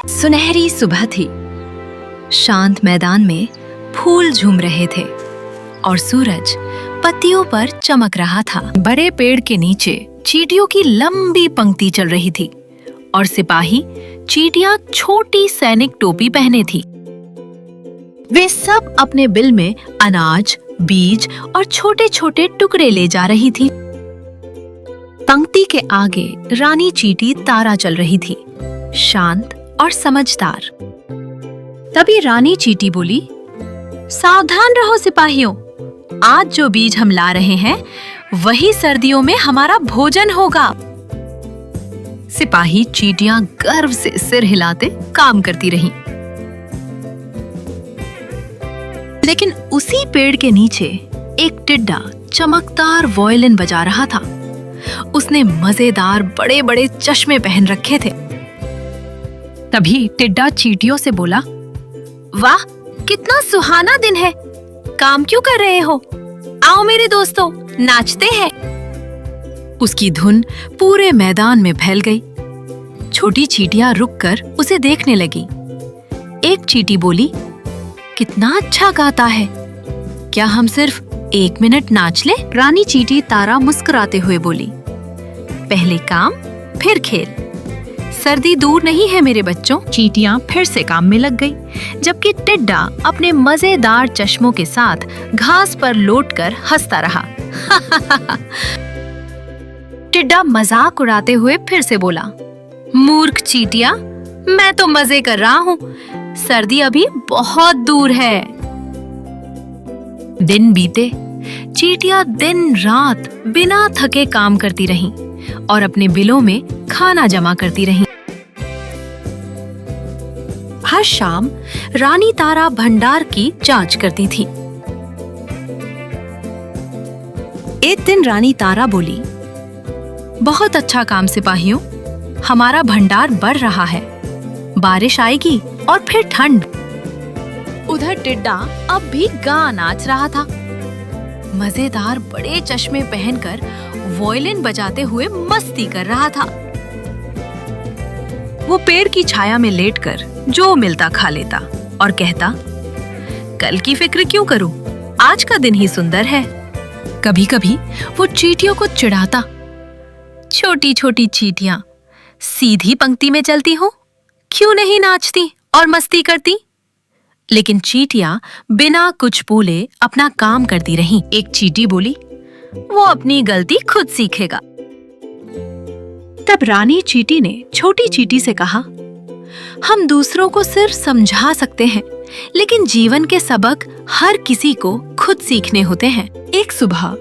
सुनहरी सुबह थी। शांत मैदान में फूल झूम रहे थे और सूरज पत्तियों पर चमक रहा था। बड़े पेड़ के नीचे चींटियों की लंबी पंक्ति चल रही थी और सिपाही चींटियां छोटी सैनिक टोपी पहने थी। वे सब अपने बिल में अनाज, बीज और छोटे छोटे टुकड़े ले जा रही थी। पंक्ति के आगे रानी चींटी तारा चल रही थी, शांत और समझदार। तभी रानी चींटी बोली, सावधान रहो सिपाहियों, आज जो बीज हम ला रहे हैं वही सर्दियों में हमारा भोजन होगा। सिपाही चींटियां गर्व से सिर हिलाते काम करती रहीं। लेकिन उसी पेड़ के नीचे एक टिड्डा चमकदार वायलिन बजा रहा था। उसने मजेदार बड़े बड़े चश्मे पहन रखे थे। तभी टिड्डा चींटियों से बोला, वाह, कितना सुहाना दिन है, काम क्यों कर रहे हो? आओ मेरे दोस्तों, नाचते हैं। उसकी धुन पूरे मैदान में फैल गई। छोटी चींटियां रुककर उसे देखने लगी। एक चींटी बोली, कितना अच्छा गाता है, क्या हम सिर्फ 1 मिनट नाच लें? रानी चींटी तारा मुस्कुराते हुए बोली, पहले काम फिर खेल। सर्दी दूर नहीं है मेरे बच्चों। चींटियां फिर से काम में लग गई, जबकि टिड्डा अपने मजेदार चश्मों के साथ घास पर लौटकर हंसता रहा। टिड्डा मजाक उड़ाते हुए फिर से बोला, मूर्ख चींटियां, मैं तो मजे कर रहा हूँ, सर्दी अभी बहुत दूर है। दिन बीते, चींटियां दिन रात बिना थके काम करती रहीं और अपने बिलों में खाना जमा करती रहीं। हर शाम रानी तारा भंडार की जांच करती थी। एक दिन रानी तारा बोली, बहुत अच्छा काम सिपाहियों, हमारा भंडार बढ़ रहा है, बारिश आएगी और फिर ठंड। उधर टिड्डा अब भी गा नाच रहा था, मजेदार बड़े चश्मे पहनकर वायलिन बजाते हुए मस्ती कर रहा था। वो पेड़ की छाया में लेटकर जो मिलता खा लेता और कहता, कल की फिक्र क्यों करूं, आज का दिन ही सुंदर है। कभी कभी वो चींटियों को चिढ़ाता, छोटी छोटी चींटियां सीधी पंक्ति में चलती हो, क्यों नहीं नाचती और मस्ती करती? लेकिन चींटियां बिना कुछ बोले अपना काम करती रहीं। एक चींटी बोली, वो अपनी गलती खुद सीखेगा। तब रानी चींटी ने छोटी चींटी से कहा, हम दूसरों को सिर्फ समझा सकते हैं, लेकिन जीवन के सबक हर किसी को खुद सीखने होते हैं। एक सुबह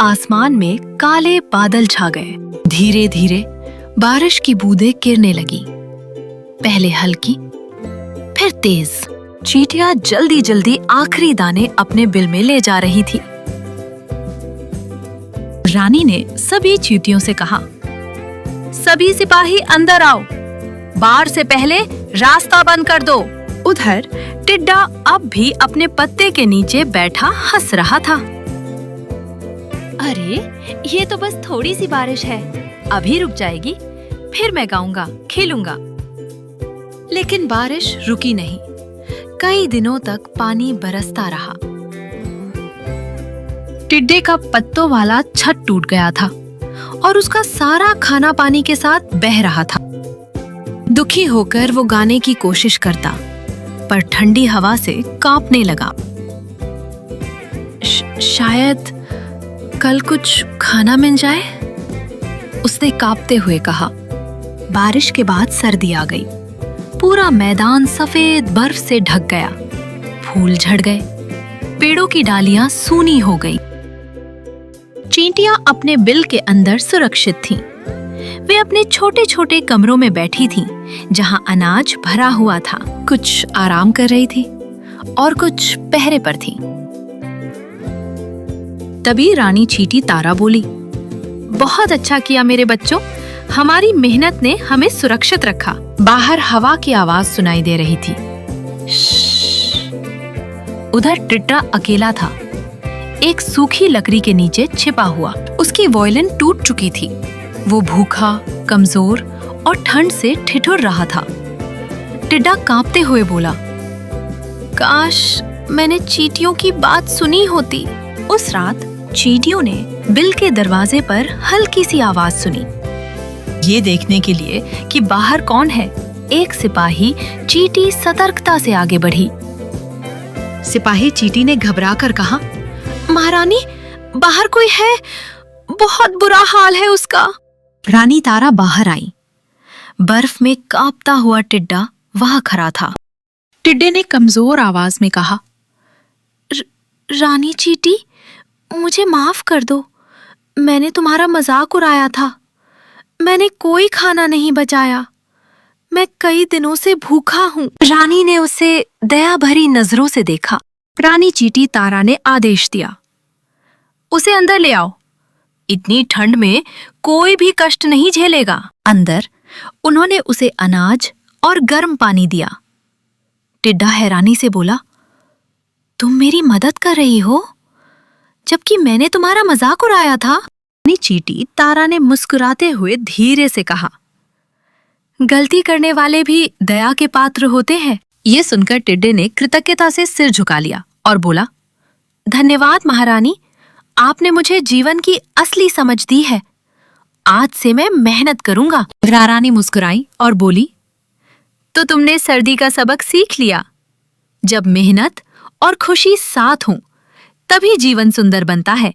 आसमान में काले बादल छा गए। धीरे धीरे बारिश की बूंदें गिरने लगी, पहले हल्की फिर तेज। चींटियां जल्दी जल्दी आखिरी दाने अपने बिल में ले जा रही थी। रानी ने सभी चींटियों से कहा, सभी सिपाही अंदर आओ, बाढ़ से पहले रास्ता बंद कर दो। उधर टिड्डा अब भी अपने पत्ते के नीचे बैठा हंस रहा था। अरे, ये तो बस थोड़ी सी बारिश है, अभी रुक जाएगी, फिर मैं गाऊंगा, खेलूंगा। लेकिन बारिश रुकी नहीं। कई दिनों तक पानी बरसता रहा। टिड्डे का पत्तों वाला छत टूट गया था और उसका सारा खाना पानी के साथ बह रहा था। दुखी होकर वो गाने की कोशिश करता, पर ठंडी हवा से कांपने लगा। शायद कल कुछ खाना मिल जाए, उसने कांपते हुए कहा। बारिश के बाद सर्दी आ गई। पूरा मैदान सफेद बर्फ से ढक गया। फूल झड़ गए, पेड़ों की डालियां सूनी हो गई। चींटियां अपने बिल के अंदर सुरक्षित थीं। वे अपने छोटे छोटे कमरों में बैठी थीं, जहां अनाज भरा हुआ था। कुछ आराम कर रही थी और कुछ पहरे पर थीं। तभी रानी चींटी तारा बोली, बहुत अच्छा किया मेरे बच्चों, हमारी मेहनत ने हमें सुरक्षित रखा। बाहर हवा की आवाज सुनाई दे रही थी। उधर टिड्डा अकेला था, एक सूखी लकड़ी के नीचे छिपा हुआ। उसकी वायलिन टूट चुकी थी। वो भूखा, कमजोर और ठंड से ठिठुर रहा था। टिड्डा कांपते हुए बोला, काश मैंने चींटियों की बात सुनी होती। उस रात चींटियों ने बिल के दरवाजे पर हल्की सी आवाज सुनी। ये देखने के लिए कि बाहर कौन है, एक सिपाही चींटी सतर्कता से आगे बढ़ी। सिपाही चींटी ने घबराकर कहा, महारानी, बाहर कोई है, बहुत बुरा हाल है उसका। रानी तारा बाहर आई। बर्फ में कांपता हुआ टिड्डा वहां खड़ा था। टिड्डे ने कमजोर आवाज में कहा, रानी चींटी, मुझे माफ कर दो, मैंने तुम्हारा मजाक उड़ाया था। मैंने कोई खाना नहीं बचाया, मैं कई दिनों से भूखा हूँ। रानी ने उसे दया भरी नजरों से देखा। रानी चींटी तारा ने आदेश दिया, उसे अंदर ले आओ, इतनी ठंड में कोई भी कष्ट नहीं झेलेगा। अंदर उन्होंने उसे अनाज और गर्म पानी दिया। टिड्डा हैरानी से बोला, तुम मेरी मदद कर रही हो, जबकि मैंने तुम्हारा मजाक उड़ाया था। रानी चींटी तारा ने मुस्कुराते हुए धीरे से कहा, गलती करने वाले भी दया के पात्र होते हैं। ये सुनकर टिड्डे ने कृतज्ञता से सिर झुका लिया और बोला, धन्यवाद महारानी, आपने मुझे जीवन की असली समझ दी है। आज से मैं मेहनत करूंगा। रानी मुस्कुराई और बोली, तो तुमने सर्दी का सबक सीख लिया। जब मेहनत और खुशी साथ हों, तभी जीवन सुंदर बनता है।